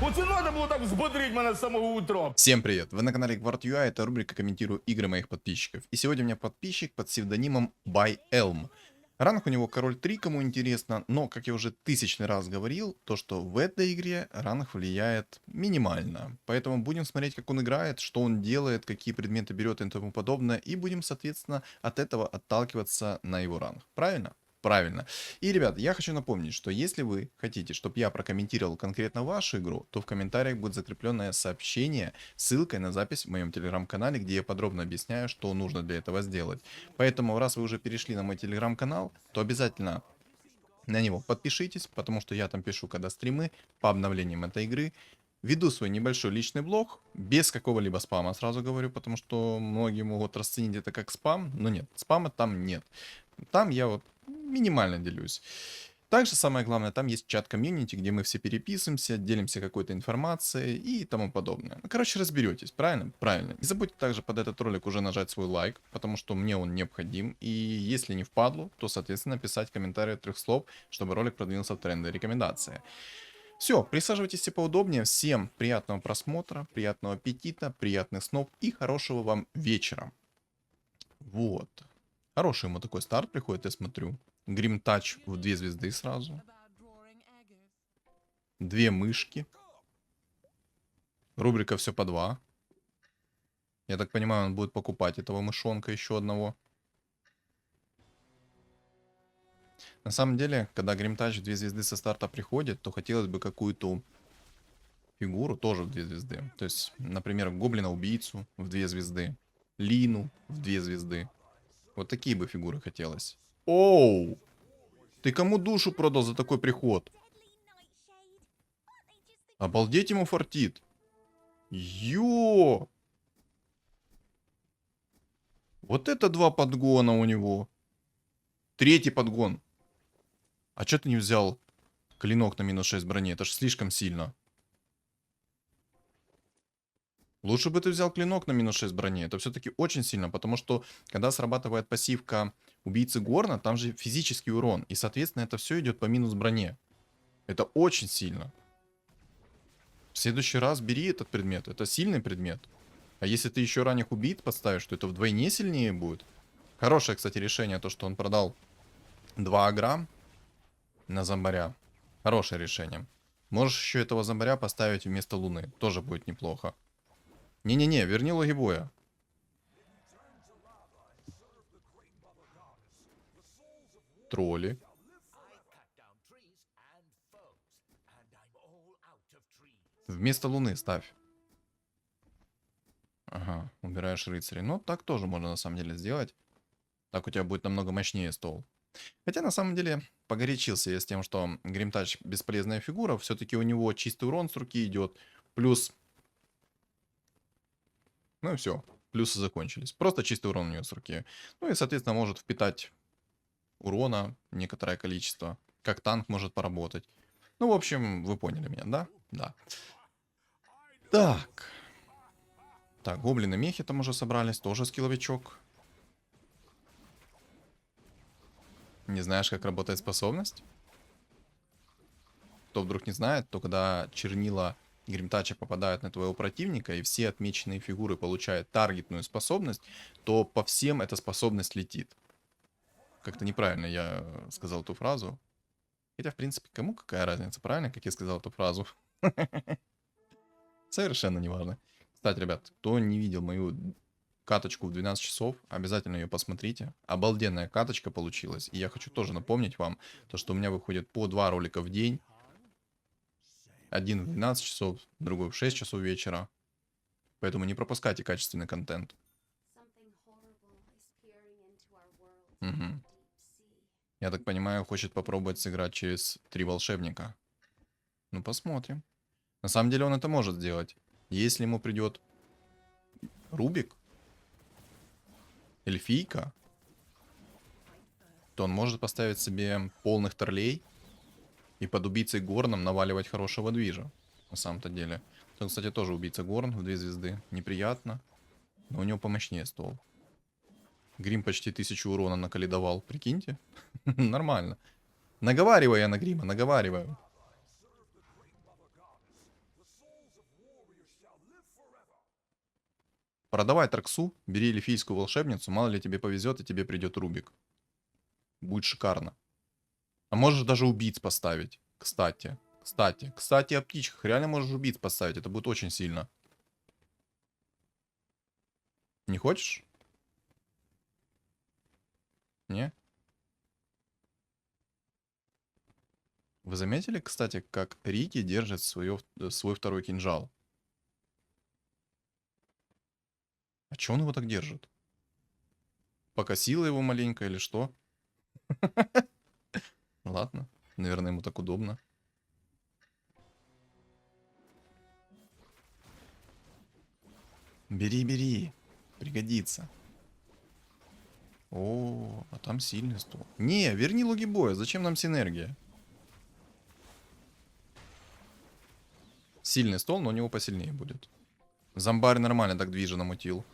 Оце треба було так взбодрить мене з самого утра. Всем привет! Вы на канале GuardUI, это рубрика «Комментирую игры моих подписчиков». И сегодня у меня подписчик под псевдонимом ByElm. Ранг у него король 3, кому интересно, но, как я уже тысячный раз говорил, то что в этой игре ранг влияет минимально. Поэтому будем смотреть, как он играет, что он делает, какие предметы берет и тому подобное, и будем, соответственно, от этого отталкиваться на его ранг. Правильно? Правильно. И, ребят, я хочу напомнить, что если вы хотите, чтобы я прокомментировал конкретно вашу игру, то в комментариях будет закрепленное сообщение с ссылкой на запись в моем телеграм-канале, где я подробно объясняю, что нужно для этого сделать. Поэтому, раз вы уже перешли на мой телеграм-канал, то обязательно на него подпишитесь, потому что я там пишу, когда стримы по обновлениям этой игры. Веду свой небольшой личный блог, без какого-либо спама, сразу говорю, потому что многие могут расценить это как спам, но нет, спама там нет. Там я вот минимально делюсь. Также самое главное, там есть чат комьюнити, где мы все переписываемся, делимся какой-то информацией и тому подобное. Ну, короче, разберетесь, правильно? Правильно. Не забудьте также под этот ролик уже нажать свой лайк, потому что мне он необходим. И если не впадлу, то, соответственно, писать комментарий 3 слов, чтобы ролик продвинулся в тренды рекомендации. Все, присаживайтесь все поудобнее. Всем приятного просмотра, приятного аппетита, приятных снов и хорошего вам вечера. Вот. Хороший ему такой старт приходит, я смотрю. Грим Тач в 2 звезды сразу. 2 мышки. Рубрика все по 2. Я так понимаю, он будет покупать этого мышонка еще одного. На самом деле, когда Грим Тач в 2 звезды со старта приходит, то хотелось бы какую-то фигуру тоже в 2 звезды. То есть, например, Гоблина-убийцу в 2 звезды. Лину в 2 звезды. Вот такие бы фигуры хотелось. Оу! Ты кому душу продал за такой приход? Обалдеть ему фартит. Йо! Вот это 2 подгона у него. 3-й подгон. А чё ты не взял клинок на минус 6 брони? Это ж слишком сильно. Лучше бы ты взял клинок на минус 6 брони. Это все-таки очень сильно, потому что когда срабатывает пассивка убийцы Горна, там же физический урон. И, соответственно, это все идет по минус броне. Это очень сильно. В следующий раз бери этот предмет. Это сильный предмет. А если ты еще ранних убийц поставишь, то это вдвойне сильнее будет. Хорошее, кстати, решение, то, что он продал 2 агра на зомбаря. Хорошее решение. Можешь еще этого зомбаря поставить вместо Луны. Тоже будет неплохо. Не-не-не, верни Логибоя. Тролли. Вместо Луны ставь. Ага, убираешь рыцарей. Ну, так тоже можно на самом деле сделать. Так у тебя будет намного мощнее стол. Хотя, на самом деле, погорячился я с тем, что Гримтач бесполезная фигура. Все-таки у него чистый урон с руки идет. Плюс... Ну и все. Плюсы закончились. Просто чистый урон у него с руки. Ну и, соответственно, может впитать урона некоторое количество. Как танк может поработать. Ну, в общем, вы поняли меня, да? Да. Так. Так, гоблины мехи там уже собрались. Тоже скилловичок. Не знаешь, как работает способность? Кто вдруг не знает, то когда чернила Гримтача попадают на твоего противника, и все отмеченные фигуры получают таргетную способность, то по всем эта способность летит. Как-то неправильно я сказал эту фразу. Хотя, в принципе, кому какая разница, правильно, как я сказал эту фразу? Совершенно неважно. Кстати, ребят, кто не видел мою каточку в 12 часов, обязательно ее посмотрите. Обалденная каточка получилась. И я хочу тоже напомнить вам, то, что у меня выходит по 2 ролика в день. Один в 12 часов, другой в 6 часов вечера. Поэтому не пропускайте качественный контент. Угу. Я так понимаю, хочет попробовать сыграть через 3 волшебника. Ну, посмотрим. На самом деле он это может сделать. Если ему придет Рубик, эльфийка, то он может поставить себе полных торлей и под убийцей Горном наваливать хорошего движа. На самом-то деле. Он, кстати, тоже убийца Горн в 2 звезды. Неприятно. Но у него помощнее стол. Грим почти 1000 урона наколедовал. Прикиньте. Нормально. Наговариваю я на Грима, наговариваю. Продавай Траксу, бери эльфийскую волшебницу, мало ли тебе повезет, и тебе придет Рубик. Будет шикарно. А можешь даже убийц поставить. Кстати, о птичках. Реально можешь убийц поставить, это будет очень сильно. Не хочешь? Не? Вы заметили, кстати, как Рики держит свой второй кинжал? А чё он его так держит? Покосило его маленько или что? Ладно, наверное, ему так удобно. Бери, бери. Пригодится. О, а там сильный стол. Не, верни луги боя. Зачем нам синергия? Сильный стол, но у него посильнее будет. Зомбарь нормально так движа намутил.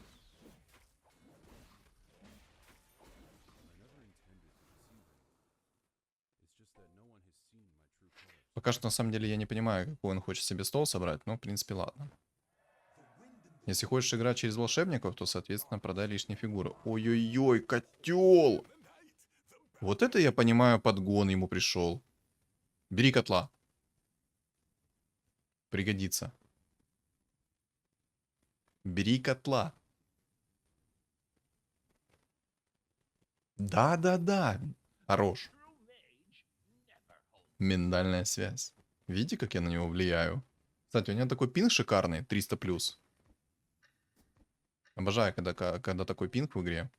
Пока что на самом деле я не понимаю, какой он хочет себе стол собрать, но в принципе ладно. Если хочешь играть через волшебников, то соответственно продай лишние фигуры. Ой-ой-ой, котел! Вот это я понимаю, подгон ему пришел. Бери котла. Пригодится. Бери котла. Да-да-да. Хорош. Миндальная связь. Видите, как я на него влияю? Кстати, у него такой пинг шикарный, 300+. Обожаю, когда такой пинг в игре.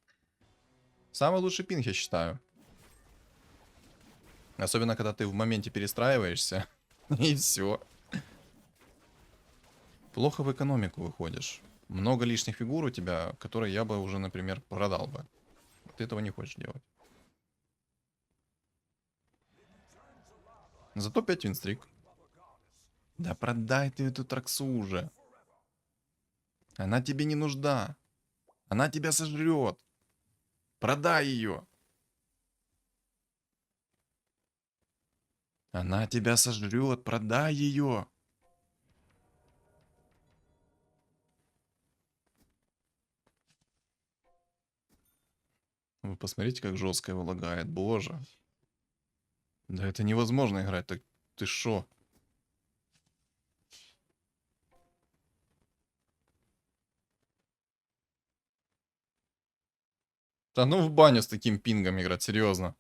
Самый лучший пинг, я считаю. Особенно, когда ты в моменте перестраиваешься. И все. Плохо в экономику выходишь. Много лишних фигур у тебя, которые я бы уже, например, продал бы. Ты этого не хочешь делать. Зато 5 винстрик. Да продай ты эту Траксу уже. Она тебе не нужна. Она тебя сожрет. Продай ее. Она тебя сожрет. Продай ее. Вы посмотрите, как жестко его лагает. Боже. Да это невозможно играть. Так ты шо? Да ну в баню с таким пингом играть, серьезно.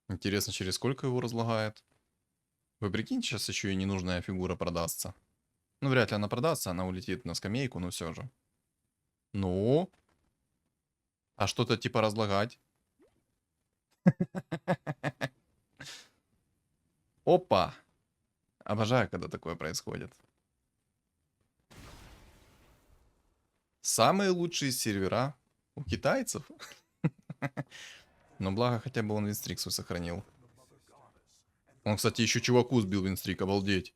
Интересно, через сколько его разлагает? Вы прикиньте, сейчас еще и ненужная фигура продастся. Ну, вряд ли она продастся, она улетит на скамейку, но все же. Ну? А что-то типа разлагать? Опа! Обожаю, когда такое происходит. Самые лучшие сервера у китайцев. Но благо хотя бы он винстрик свой сохранил. Он, кстати, еще чуваку сбил винстрик, обалдеть.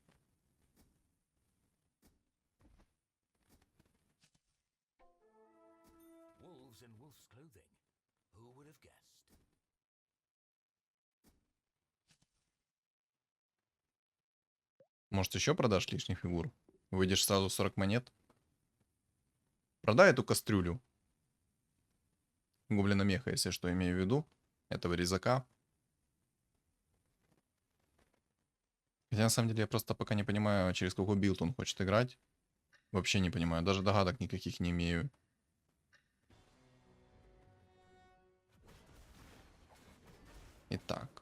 Wolves in wolf's clothing. Who would have guessed? Может, еще продашь лишних фигур? Выйдешь сразу 40 монет? Продай эту кастрюлю. Гоблина меха, если что, имею в виду. Этого резака. Хотя, на самом деле, я просто пока не понимаю, через какой билд он хочет играть. Вообще не понимаю. Даже догадок никаких не имею. Итак.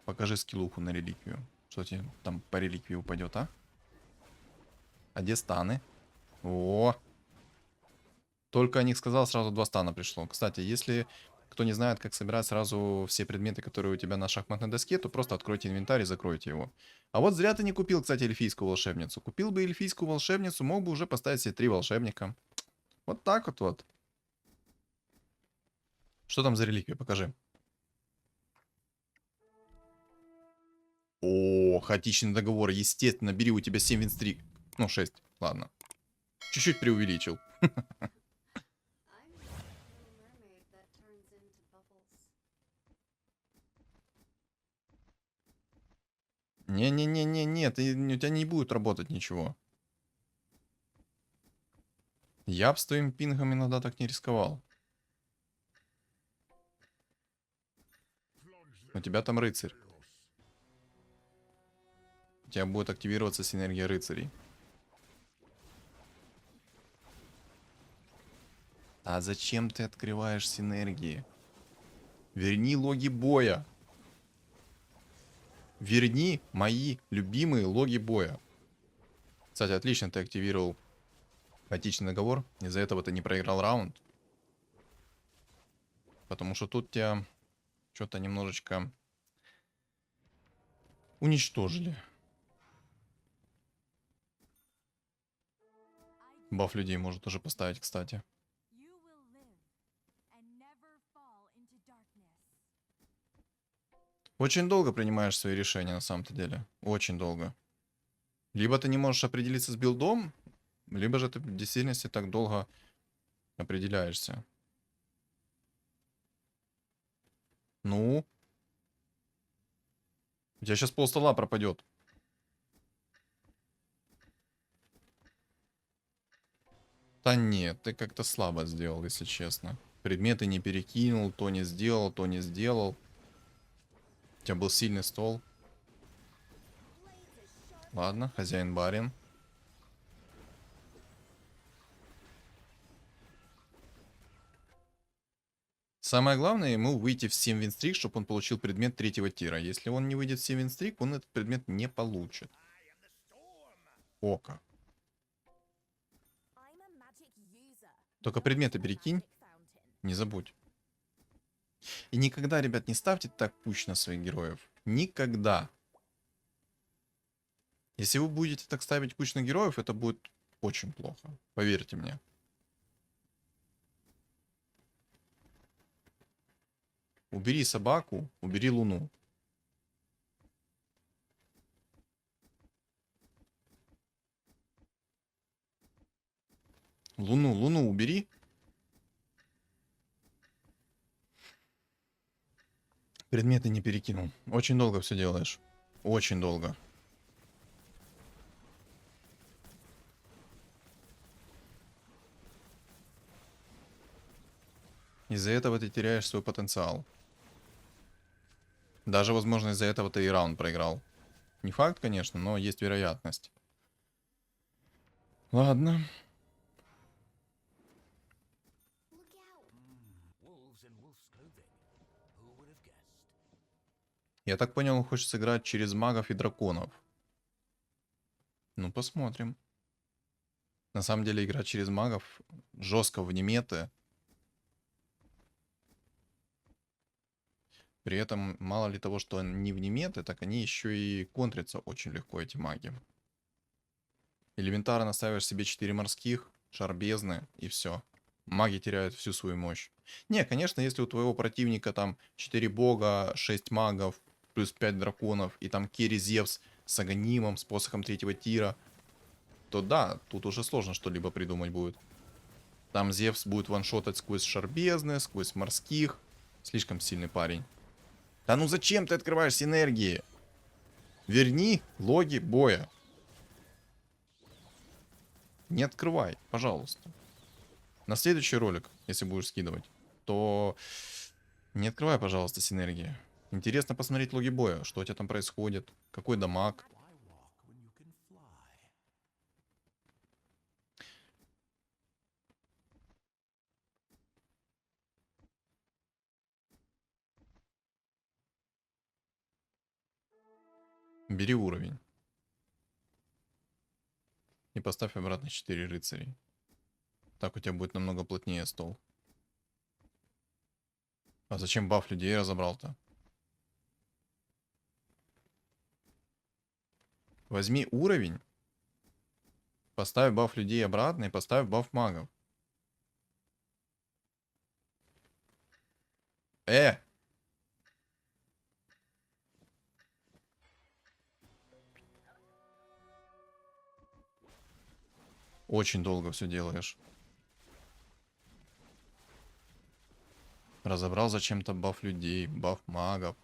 Покажи скиллуху на реликвию. Что тебе там по реликвии упадет, а? А где станы? О! Только о них сказал, сразу 2 стана пришло. Кстати, если кто не знает, как собирать сразу все предметы, которые у тебя на шахматной доске, то просто откройте инвентарь и закройте его. А вот зря ты не купил, кстати, эльфийскую волшебницу. Купил бы эльфийскую волшебницу, мог бы уже поставить себе 3 волшебника. Вот так вот. Что там за реликвия? Покажи. О, хаотичный договор. Естественно, бери, у тебя 7 винстрик. Ну, 6. Ладно. Чуть-чуть преувеличил. I'm a mermaid that turns into bubbles. Не-не-не-не-не, у тебя не будет работать ничего. Я б с твоим пингом иногда так не рисковал. У тебя там рыцарь. У тебя будет активироваться синергия рыцарей. А зачем ты открываешь синергии? Верни логи боя. Верни мои любимые логи боя. Кстати, отлично ты активировал хаотичный договор. Из-за этого ты не проиграл раунд. Потому что тут тебя что-то немножечко уничтожили. Баф людей может уже поставить, кстати. You will live and never fall into darkness. Очень долго принимаешь свои решения на самом-то деле. Очень долго. Либо ты не можешь определиться с билдом, либо же ты в действительности так долго определяешься. Ну? У тебя сейчас пол стола пропадет. Да нет, ты как-то слабо сделал, если честно. Предметы не перекинул, то не сделал, то не сделал. У тебя был сильный стол. Ладно, хозяин-барин. Самое главное ему выйти в 7 винстрик, чтобы он получил предмет 3-го тира. Если он не выйдет в 7 винстрик, он этот предмет не получит. Ока. I'm a magic user. Только предметы перекинь, не забудь. И никогда, ребят, не ставьте так пуч на своих героев. Никогда. Если вы будете так ставить пуч на героев, это будет очень плохо. Поверьте мне. Убери собаку, убери луну. Луну убери. Предметы не перекинул. Очень долго все делаешь. Очень долго. Из-за этого ты теряешь свой потенциал. Даже, возможно, из-за этого ты и раунд проиграл. Не факт, конечно, но есть вероятность. Ладно. Look out. Wolves in wolf's clothing. Who would have guessed? Я так понял, он хочет сыграть через магов и драконов. Ну, посмотрим. На самом деле, играть через магов жестко в неметы. При этом, мало ли того, что они в неметы, так они еще и контрятся очень легко, эти маги. Элементарно ставишь себе 4 морских, шар бездны, и все. Маги теряют всю свою мощь. Не, конечно, если у твоего противника там 4 бога, 6 магов, плюс 5 драконов, и там Керри Зевс с Аганимом, с посохом 3-го тира, то да, тут уже сложно что-либо придумать будет. Там Зевс будет ваншотать сквозь шар бездны, сквозь морских. Слишком сильный парень. Да ну зачем ты открываешь синергии? Верни логи боя. Не открывай, пожалуйста. На следующий ролик, если будешь скидывать, то не открывай, пожалуйста, синергии. Интересно посмотреть логи боя, что у тебя там происходит, какой дамаг. Why walk when you can fly? Бери уровень. И поставь обратно 4 рыцарей. Так у тебя будет намного плотнее стол. А зачем баф людей разобрал-то? Возьми уровень. Поставь баф людей обратно и поставь баф магов. Очень долго все делаешь. Разобрал зачем-то баф людей, баф магов.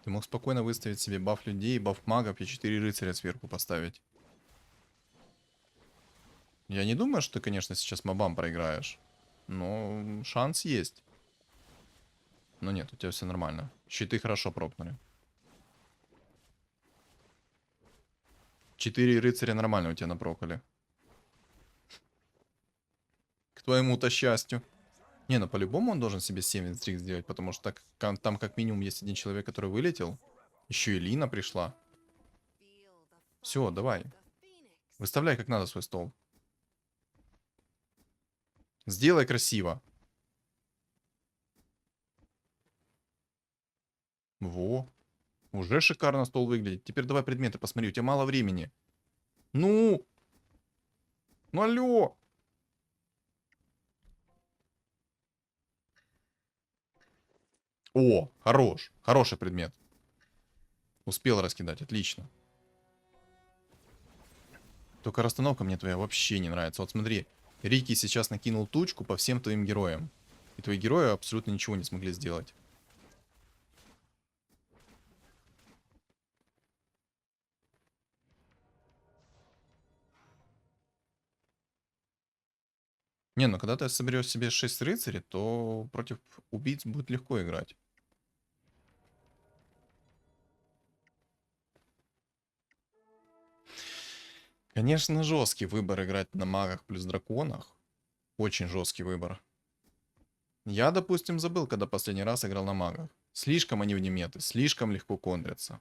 Ты мог спокойно выставить себе баф людей, баф магов и 4 рыцаря сверху поставить. Я не думаю, что ты, конечно, сейчас мобам проиграешь. Но шанс есть. Но нет, у тебя все нормально. Щиты хорошо прокнули. 4 рыцаря нормально у тебя напрокали. К твоему-то счастью. Не, ну по-любому он должен себе 7 винстрик сделать, потому что там как минимум есть один человек, который вылетел. Еще и Лина пришла. Все, давай. Выставляй как надо свой стол. Сделай красиво. Во. Уже шикарно стол выглядит. Теперь давай предметы посмотри, у тебя мало времени. Ну! Ну алло! О, хорош. Хороший предмет. Успел раскидать, отлично. Только расстановка мне твоя вообще не нравится. Вот смотри, Рики сейчас накинул тучку по всем твоим героям. И твои герои абсолютно ничего не смогли сделать. Не, ну когда ты соберешь себе 6 рыцарей, то против убийц будет легко играть. Конечно, жесткий выбор играть на магах плюс драконах. Очень жесткий выбор. Я, допустим, забыл, когда последний раз играл на магах. Слишком они внеметы, слишком легко контрятся.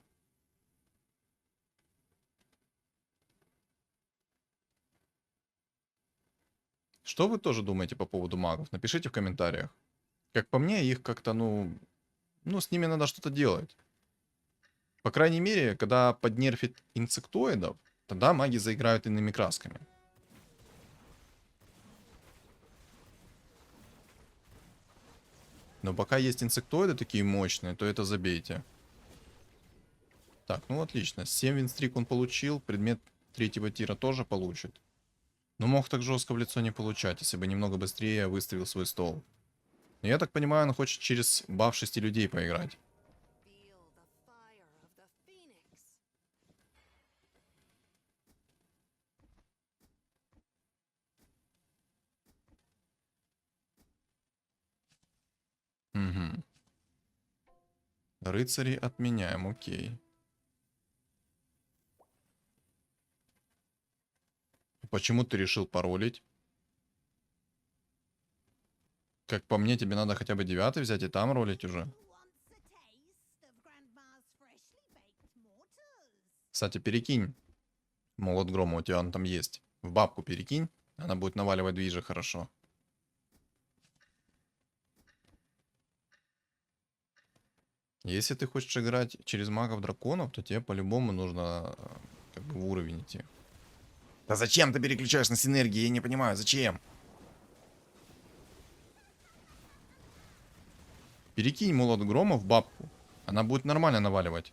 Что вы тоже думаете по поводу магов? Напишите в комментариях. Как по мне, их как-то, ну, с ними надо что-то делать. По крайней мере, когда поднерфит инсектоидов, тогда маги заиграют иными красками. Но пока есть инсектоиды такие мощные, то это забейте. Так, ну отлично. 7 винстрик он получил, предмет 3-го тира тоже получит. Но мог так жестко в лицо не получать, если бы немного быстрее выставил свой стол. Но я так понимаю, он хочет через баф 6 людей поиграть. Угу. Рыцари отменяем, окей. Почему ты решил паролить? Как по мне, тебе надо хотя бы 9 взять и там ролить уже. Кстати, перекинь молот грома, у тебя он там есть. В бабку перекинь, она будет наваливать движи хорошо. Если ты хочешь играть через магов-драконов, то тебе по-любому нужно как бы в уровень идти. Да зачем ты переключаешь на синергии? Я не понимаю, зачем? Перекинь молот грома в бабку. Она будет нормально наваливать.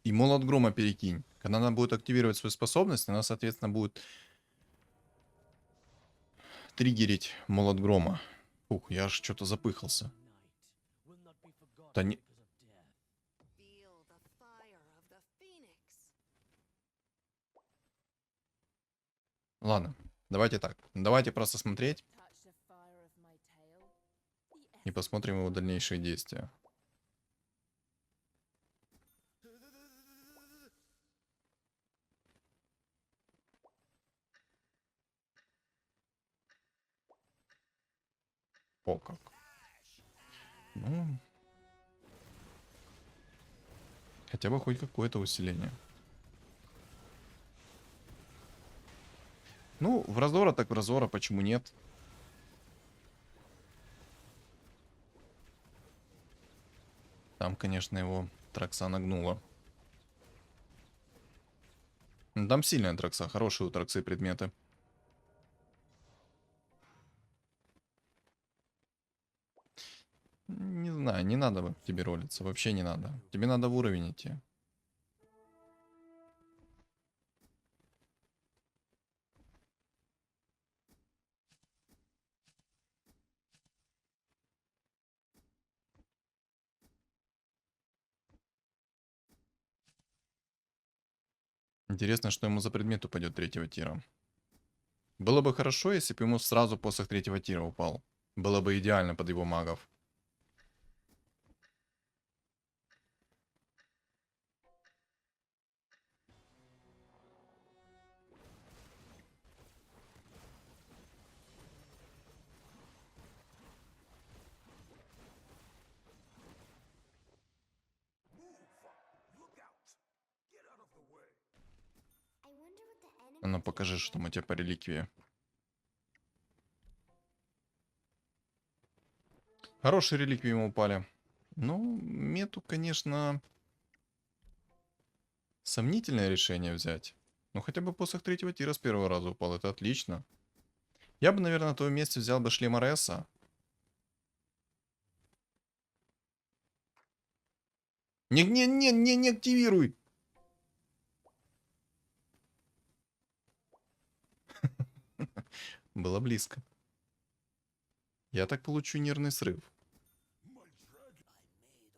И молот грома перекинь. Когда она будет активировать свою способность, она, соответственно, будет триггерить молот грома. Ух, я аж что-то запыхался. Да не... Ладно, давайте так. Давайте просто смотреть и посмотрим его дальнейшие действия. О, как. Ну... Хотя бы хоть какое-то усиление. Ну, в разора так в разора, почему нет? Там, конечно, его Тракса нагнула. Там сильная Тракса, хорошие у Траксы предметы. Не знаю, не надо тебе ролиться, вообще не надо. Тебе надо в уровень идти. Интересно, что ему за предмет упадет третьего тира. Было бы хорошо, если бы ему сразу посох третьего тира упал. Было бы идеально под его магов. А ну покажи, что там у тебя по реликвии. Хорошие реликвии ему упали. Ну, мету, конечно, сомнительное решение взять. Ну, хотя бы посох третьего тира с первого раза упал. Это отлично. Я бы, наверное, на твоем месте взял бы шлем Ареса. Не активируй! Было близко. Я так получу нервный срыв.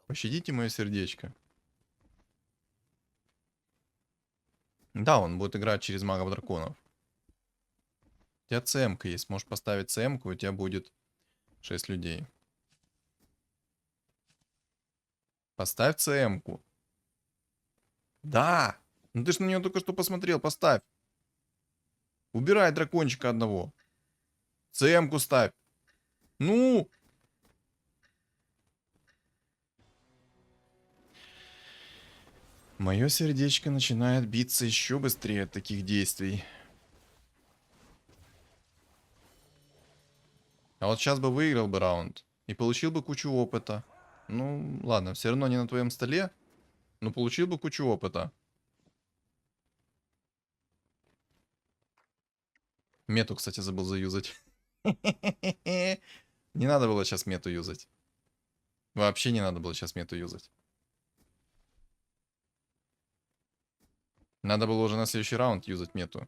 Пощадите мое сердечко. Да, он будет играть через магов драконов. У тебя ЦМ-ка есть. Можешь поставить ЦМ-ку, у тебя будет 6 людей. Поставь ЦМ-ку. Да! Ну ты ж на нее только что посмотрел, поставь. Убирай дракончика одного. ЦМ-ку ставь. Ну! Мое сердечко начинает биться еще быстрее от таких действий. А вот сейчас бы выиграл бы раунд. И получил бы кучу опыта. Ну, ладно, все равно не на твоем столе. Но получил бы кучу опыта. Мету, кстати, забыл заюзать. Не надо было сейчас мету юзать. Вообще не надо было сейчас мету юзать. Надо было уже на следующий раунд юзать мету.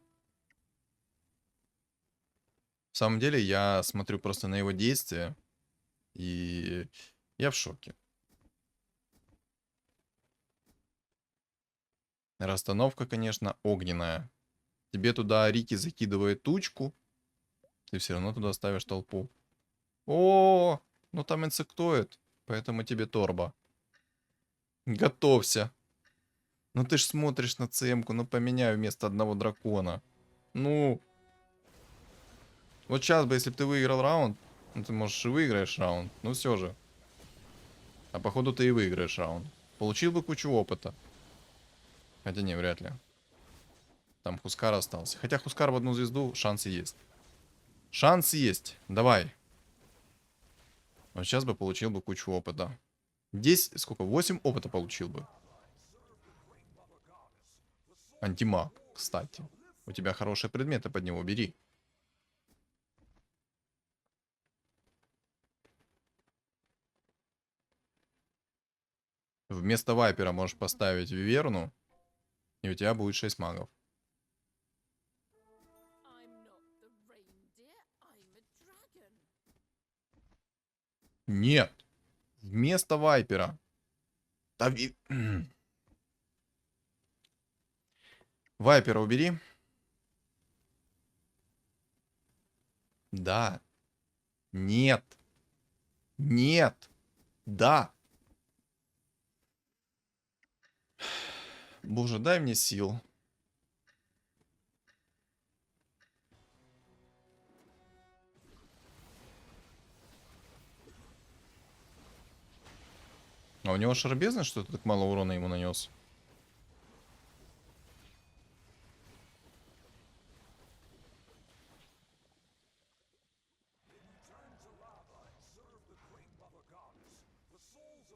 В самом деле, я смотрю просто на его действия. И я в шоке. Расстановка, конечно, огненная. Тебе туда Рики закидывает тучку. Ты все равно туда ставишь толпу. О, ну там инсектоид. Поэтому тебе торба. Готовься. Ну ты ж смотришь на ЦМ-ку, ну поменяй вместо одного дракона. Ну. Вот сейчас бы, если бы ты выиграл раунд, ну ты, можешь, и выиграешь раунд, ну все же. А походу ты и выиграешь раунд. Получил бы кучу опыта. Хотя не, вряд ли. Там Хускар остался. Хотя Хускар в одну звезду, шансы есть. Шанс есть. Давай. Вот сейчас бы получил бы кучу опыта. Здесь сколько? 8 опыта получил бы. Антимаг, кстати. У тебя хорошие предметы, под него бери. Вместо Вайпера можешь поставить Виверну, и у тебя будет 6 магов. Нет. Вместо Вайпера. Да Вайпера убери. Да. Нет. Нет. Да. Боже, дай мне сил. А у него шарбезно, что ты так мало урона ему нанес?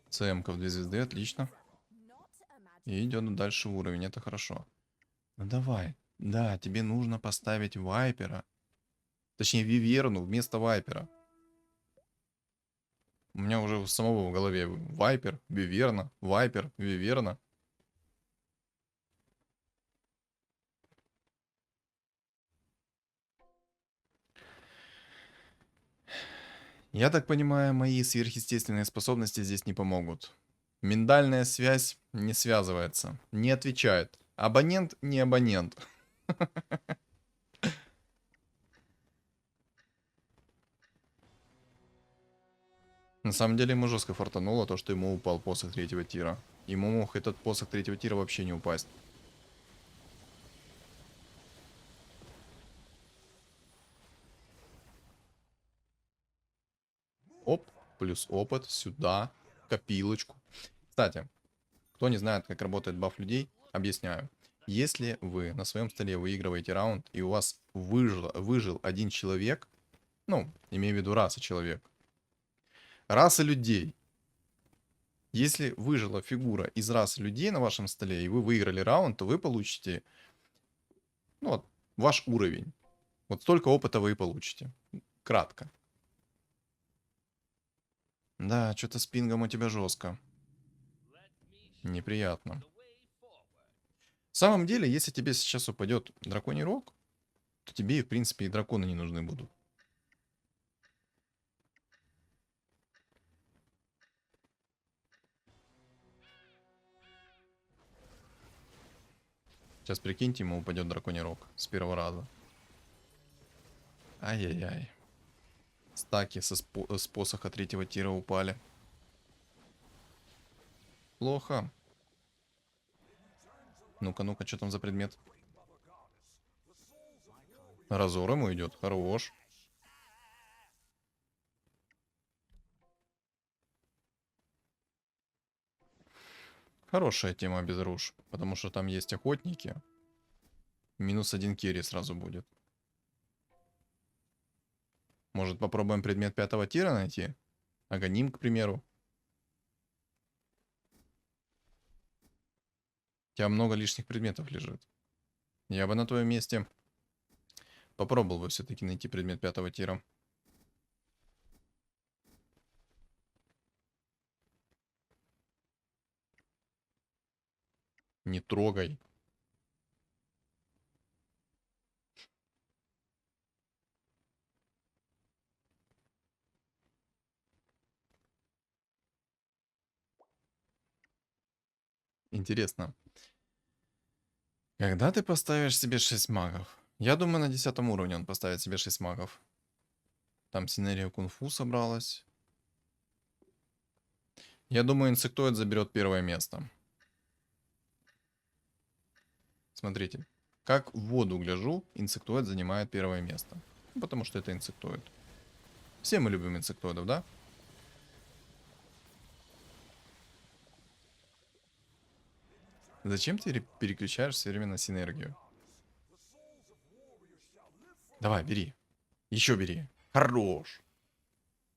ЦМ-ка в 2 звезды, отлично. И идет дальше в уровень, это хорошо. Ну давай. Да, тебе нужно поставить Вайпера. Точнее, Виверну вместо Вайпера. У меня уже у самого в голове Вайпер, Виверна, Вайпер, Виверна. Я так понимаю, мои сверхъестественные способности здесь не помогут. Миндальная связь не связывается, не отвечает. Абонент не абонент. На самом деле ему жестко фартануло то, что ему упал посох третьего тира. Ему мог этот посох третьего тира вообще не упасть. Оп, плюс опыт сюда, копилочку. Кстати, кто не знает, как работает баф людей, объясняю. Если вы на своем столе выигрываете раунд, и у вас выжил один человек, ну, имею в виду раса человек, раса людей. Если выжила фигура из расы людей на вашем столе, и вы выиграли раунд, то вы получите, ну, вот, ваш уровень. Вот столько опыта вы и получите. Кратко. Да, что-то с пингом у тебя жестко. Неприятно. В самом деле, если тебе сейчас упадет драконий рог, то тебе, в принципе, и драконы не нужны будут. Сейчас прикиньте, ему упадет драконий рог с первого раза. Ай-яй-яй. Стаки с посоха третьего тира упали. Плохо. Ну-ка, ну-ка, что там за предмет? Разор ему идет. Хорош. Хорошая тема без руж. Потому что там есть охотники. Минус один керри сразу будет. Может, попробуем предмет пятого тира найти? Аганим, к примеру. У тебя много лишних предметов лежит. Я бы на твоем месте попробовал бы все-таки найти предмет пятого тира. Не трогай. Интересно. Когда ты поставишь себе 6 магов? Я думаю, на 10 уровне он поставит себе 6 магов. Там синергия кунг-фу собралась. Я думаю, инсектоид заберет первое место. Смотрите. Как в воду гляжу, инсектоид занимает первое место. Ну, потому что это инсектоид. Все мы любим инсектоидов, да? Зачем ты переключаешь все время на синергию? Давай, бери. Еще бери. Хорош.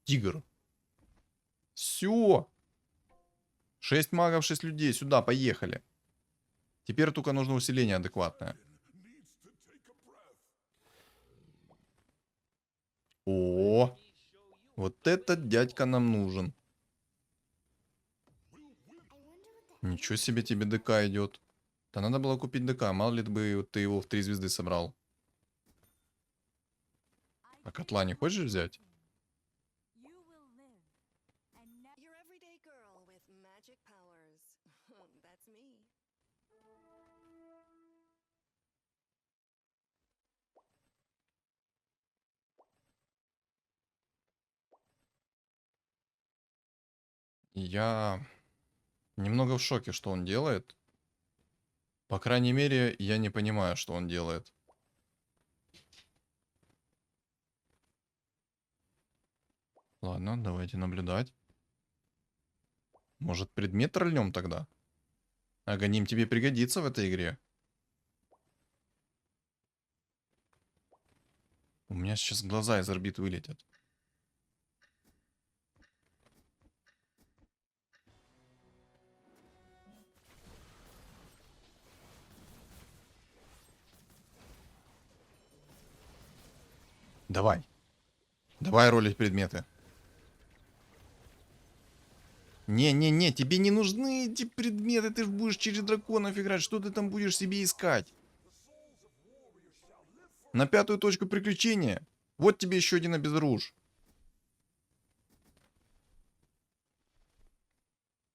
Тигр. Все. 6 магов, 6 людей. Сюда, поехали. Теперь только нужно усиление адекватное. О, вот этот дядька нам нужен. Ничего себе тебе ДК идет. Да надо было купить ДК. Мало ли бы ты его в 3 звезды собрал. А котла не хочешь взять? You will live and never. Your everyday girl with magic powers. That's me. Я немного в шоке, что он делает. По крайней мере, я не понимаю, что он делает. Ладно, давайте наблюдать. Может, предмет троллем тогда? Аганим тебе пригодится в этой игре. У меня сейчас глаза из орбит вылетят. Давай. Давай ролить предметы. Не-не-не, тебе не нужны эти предметы, ты ж будешь через драконов играть, что ты там будешь себе искать? На 5-ю точку приключения? Вот тебе еще один обезруж.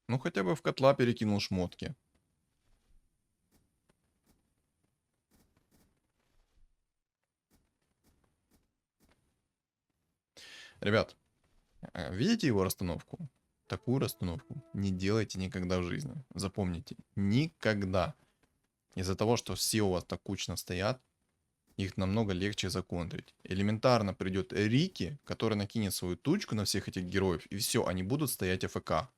Ну хотя бы в котла перекинул шмотки. Ребят, видите его расстановку? Такую расстановку не делайте никогда в жизни. Запомните, никогда. Из-за того, что все у вас так кучно стоят, их намного легче законтрить. Элементарно придет Рики, который накинет свою тучку на всех этих героев, и все, они будут стоять АФК.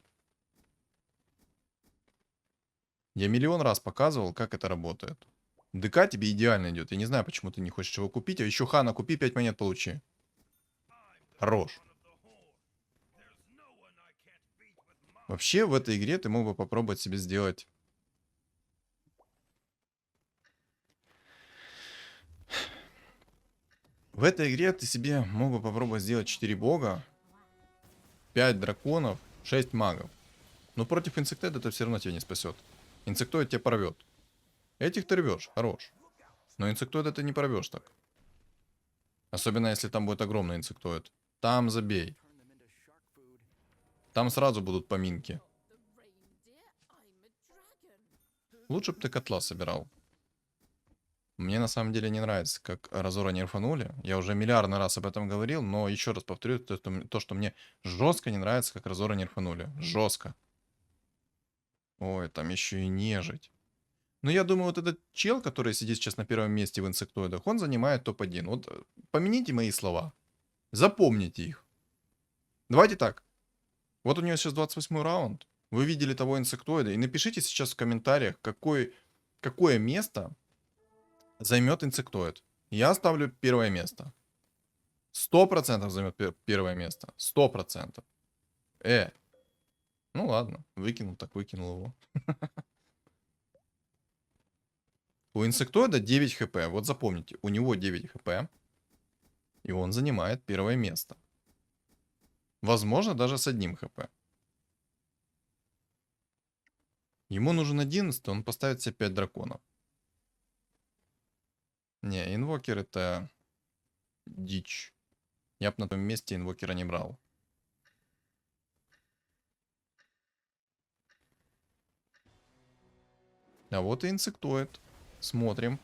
Я миллион раз показывал, как это работает. ДК тебе идеально идет. Я не знаю, почему ты не хочешь его купить, а еще Хана купи, 5 монет получи. Хорош. Вообще, в этой игре ты мог бы попробовать себе сделать... В этой игре ты себе мог бы попробовать сделать 4 бога, 5 драконов, 6 магов. Но против инсектоида это все равно тебя не спасет. Инсектоид тебя порвет. Этих ты рвешь, хорош. Но инсектоида ты не порвешь так. Особенно если там будет огромный инсектоид. Там забей. Там сразу будут поминки. Лучше бы ты котла собирал. Мне на самом деле не нравится, как Разора нерфанули. Я уже миллиардный раз об этом говорил, но еще раз повторю то, что мне жестко не нравится, как Разора нерфанули. Жестко. Ой, там еще и нежить. Ну, я думаю, вот этот чел, который сидит сейчас на первом месте в инсектоидах, он занимает топ-1. Вот помяните мои слова. Запомните их. Давайте так. Вот у него сейчас 28 раунд. Вы видели того инсектоида. И напишите сейчас в комментариях, какое место займет инсектоид. Я ставлю первое место. 100% займет первое место. 100%. Ну ладно. Выкинул, так выкинул его. У инсектоида 9 хп. Вот запомните, у него 9 хп. И он занимает первое место. Возможно, даже с 1 хп. Ему нужен 11, он поставит себе 5 драконов. Не, инвокер это дичь. Я бы на том месте инвокера не брал. А вот и инсектоид. Смотрим.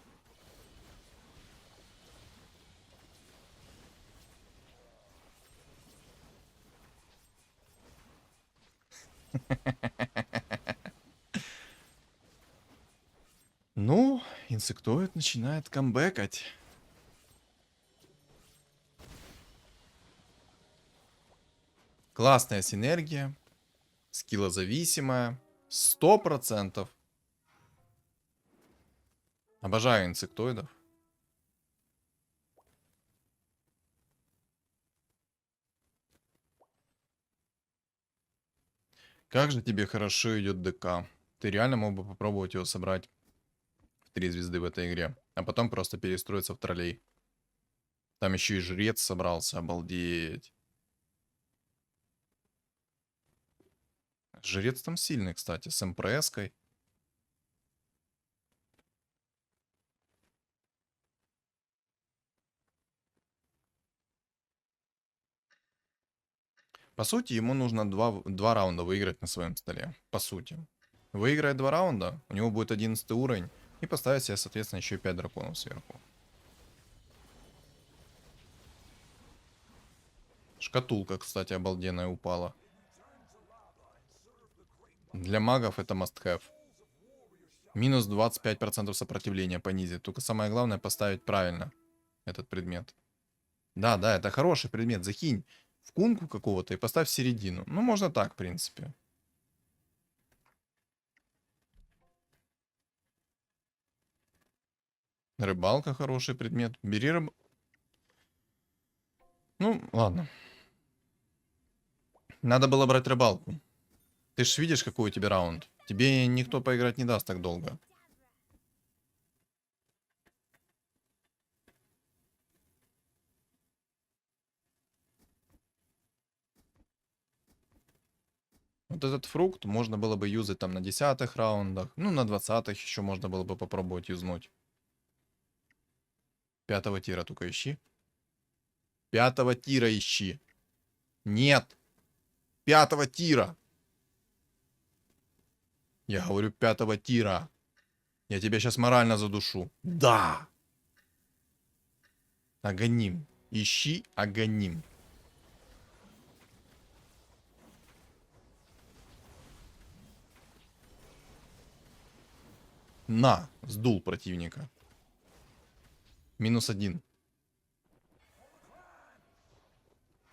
Ну, инсектоид начинает камбэкать. Классная синергия. Скиллозависимая. 100%. Обожаю инсектоидов. Как же тебе хорошо идет ДК. Ты реально мог бы попробовать его собрать в 3 звезды в этой игре. А потом просто перестроиться в троллей. Там еще и жрец собрался, обалдеть. Жрец там сильный, кстати, с МПС-кой. По сути, ему нужно 2 раунда выиграть на своем столе. По сути. Выиграет 2 раунда, у него будет 11 уровень. И поставить себе, соответственно, еще 5 драконов сверху. Шкатулка, кстати, обалденная упала. Для магов это must have. Минус 25% сопротивления понизит. Только самое главное поставить правильно этот предмет. Да, да, это хороший предмет. Закинь в кунку какого-то и поставь в середину. Ну, можно так, в принципе. Рыбалка хороший предмет. Бери Ну, ладно. Надо было брать рыбалку. Ты ж видишь, какой у тебя раунд. Тебе никто поиграть не даст так долго. Вот этот фрукт можно было бы юзать там на 10-х раундах. Ну, на 20-х еще можно было бы попробовать юзнуть. 5-го тира только ищи. 5-го тира ищи. Нет. 5-го тира. Я говорю 5-го тира. Я тебя сейчас морально задушу. Да. Аганим. Ищи Аганим. На, сдул противника. -1.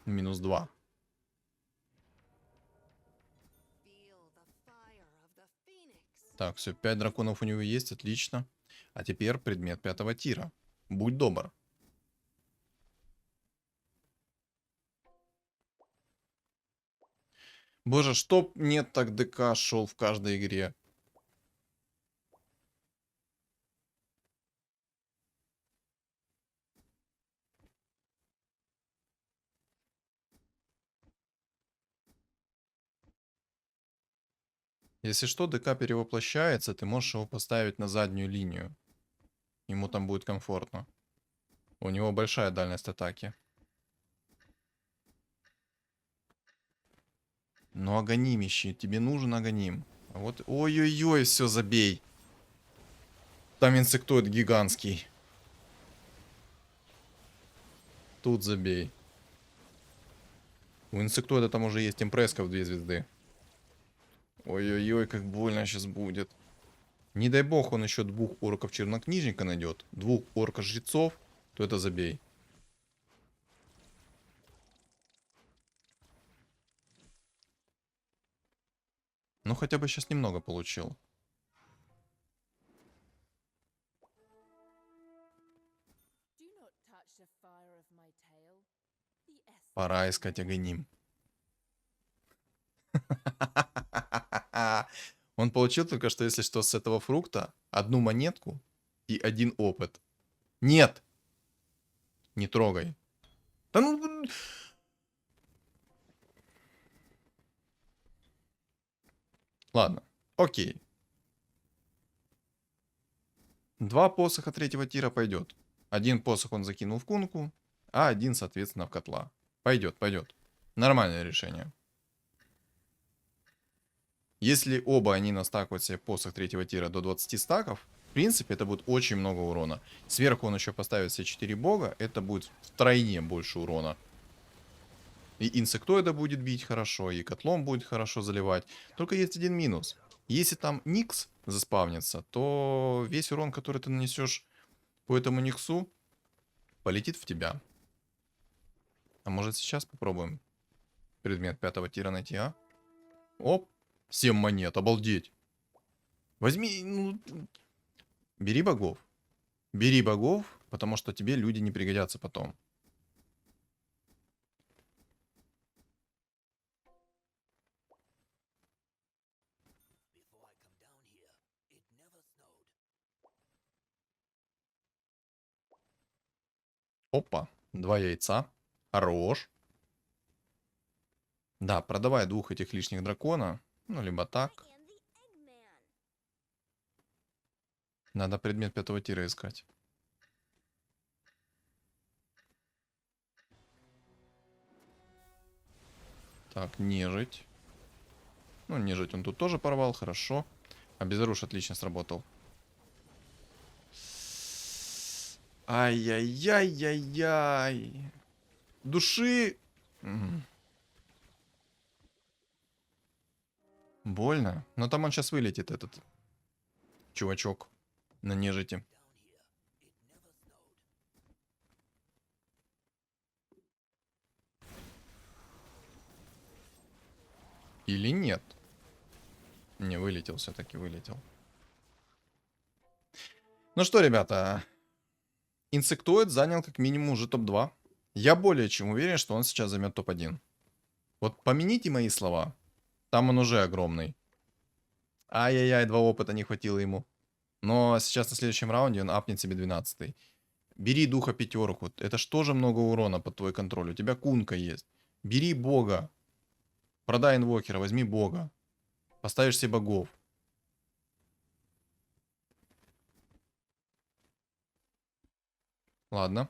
-2. Feel the fire of the phoenix. Так, все, 5 драконов у него есть, отлично. А теперь предмет 5-го тира. Будь добр. Боже, чтоб нет так ДК шел в каждой игре. Если что, ДК перевоплощается, ты можешь его поставить на заднюю линию. Ему там будет комфортно. У него большая дальность атаки. Ну, агонимище, тебе нужен агоним. А вот, ой-ой-ой, все, забей. Там инсектоид гигантский. Тут забей. У инсектоида там уже есть импреска в 2 звезды. Ой-ой-ой, как больно сейчас будет. Не дай бог он еще 2 орков чернокнижника найдет. 2 орка жрецов, то это забей. Ну хотя бы сейчас немного получил. Do not touch the fire of my tail. The essence Пора искать агоним. Он получил только что, если что, с этого фрукта 1 монетку и 1 опыт. Нет! Не трогай. Да ну... Ладно, окей. 2 посоха 3-го тира пойдет. 1 посох он закинул в кунку, а 1, соответственно, в котла. Пойдет, пойдет. Нормальное решение. Если оба они настакивают себе посох 3-го тира до 20 стаков, в принципе, это будет очень много урона. Сверху он еще поставит все 4 бога, это будет втройне больше урона. И инсектоида будет бить хорошо, и котлом будет хорошо заливать. Только есть один минус. Если там Никс заспавнится, то весь урон, который ты нанесешь по этому Никсу, полетит в тебя. А может сейчас попробуем предмет 5-го тира найти, а? Оп, 7 монет, обалдеть. Возьми, ну... Бери богов. Бери богов, потому что тебе люди не пригодятся потом. Before I come down here, it never snowed. Опа, 2 яйца. Хорош. Да, продавай 2 этих лишних дракона. Ну, либо так. I am the Eggman. Надо предмет 5-го тира искать. Так, нежить. Ну, нежить он тут тоже порвал, хорошо. А безоруш отлично сработал. Ай-яй-яй-яй-яй. Души. Больно. Но там он сейчас вылетит, этот чувачок на нежити. Или нет? Не, вылетел, все-таки вылетел. Ну что, ребята, инсектоид занял как минимум уже топ-2. Я более чем уверен, что он сейчас займет топ-1. Вот помяните мои слова. Там он уже огромный. Ай-яй-яй, 2 опыта не хватило ему. Но сейчас на следующем раунде он апнет себе 12-й. Бери духа 5. Это ж тоже много урона под твой контроль. У тебя кунка есть. Бери бога. Продай инвокера, возьми бога. Поставишь себе богов. Ладно.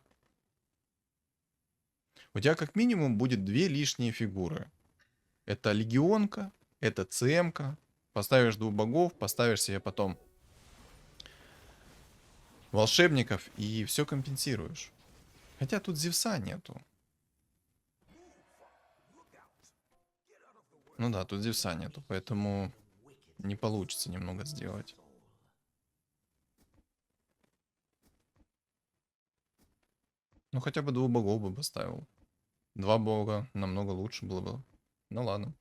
У тебя как минимум будет 2 лишние фигуры. Это легионка, это ЦМка. Поставишь 2 богов, поставишь себе потом волшебников и все компенсируешь. Хотя тут Зевса нету. Ну да, тут Зевса нету, поэтому не получится немного сделать. Ну, хотя бы 2 богов бы поставил. 2 бога намного лучше было бы. Ну ладно.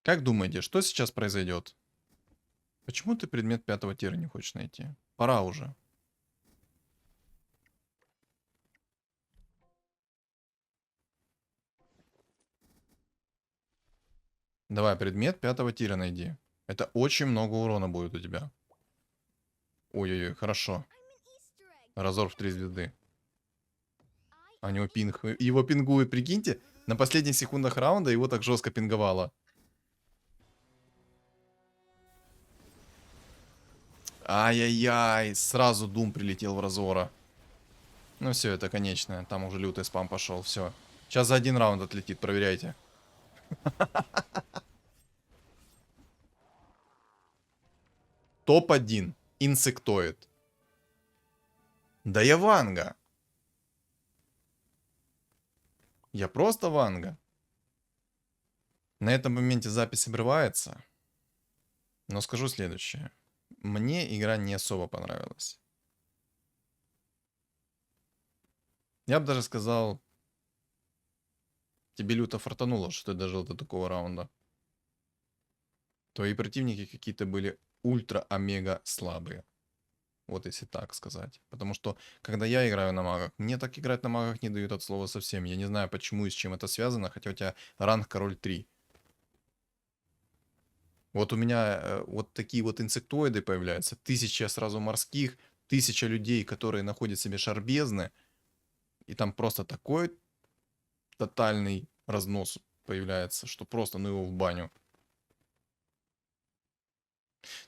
Как думаете, что сейчас произойдет? Почему ты предмет 5-го тира не хочешь найти? Пора уже. Давай, предмет 5-го тира найди. Это очень много урона будет у тебя. Ой-ой-ой, хорошо. Разор в 3 звезды. А у него пинг. Его пингует, прикиньте. На последних секундах раунда его так жестко пинговало. Ай-яй-яй, сразу Дум прилетел в Разора. Ну все, это конечное. Там уже лютый спам пошел, все. Сейчас за 1 раунд отлетит, проверяйте. Топ-1. Инсектоид. Да я Ванга. Я просто Ванга. На этом моменте запись обрывается. Но скажу следующее. Мне игра не особо понравилась. Я бы даже сказал, тебе люто фартануло, что ты дожил до такого раунда. Твои противники какие-то были ультра-омега слабые. Вот если так сказать. Потому что, когда я играю на магах, мне так играть на магах не дают от слова совсем. Я не знаю, почему и с чем это связано, хотя у тебя ранг король 3. Вот у меня вот такие вот инсектоиды появляются. 1000 сразу морских, 1000 людей, которые находят себе шарбезны. И там просто такой тотальный разнос появляется, что просто ну его в баню.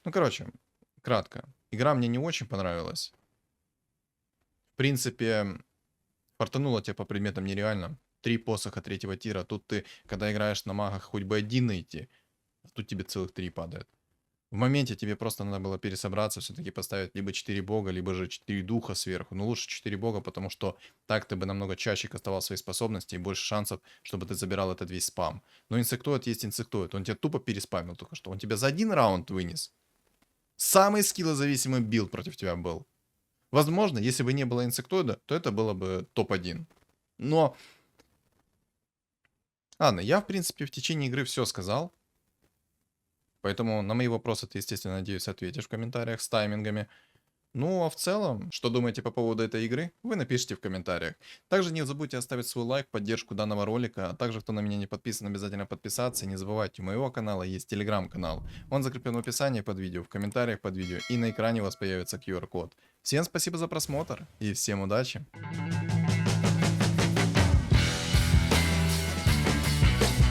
Ну, короче, кратко. Игра мне не очень понравилась. В принципе, фартануло тебе по предметам нереально. 3 посоха 3-го тира. Тут ты, когда играешь на магах, хоть бы 1 найти. А тут тебе целых 3 падает. В моменте тебе просто надо было пересобраться, все-таки поставить либо 4 бога, либо же 4 духа сверху. Но лучше 4 бога, потому что так ты бы намного чаще кастовал свои способности и больше шансов, чтобы ты забирал этот весь спам. Но инсектоид есть инсектоид. Он тебя тупо переспамил только что. Он тебя за 1 раунд вынес. Самый скиллозависимый билд против тебя был. Возможно, если бы не было инсектоида, то это было бы топ-1. Но... Ладно, я, в принципе, в течение игры все сказал. Поэтому на мои вопросы ты, естественно, надеюсь, ответишь в комментариях с таймингами. Ну, а в целом, что думаете по поводу этой игры, вы напишите в комментариях. Также не забудьте оставить свой лайк, поддержку данного ролика, а также, кто на меня не подписан, обязательно подписаться. И не забывайте, у моего канала есть телеграм-канал. Он закреплен в описании под видео, в комментариях под видео, и на экране у вас появится QR-код. Всем спасибо за просмотр, и всем удачи!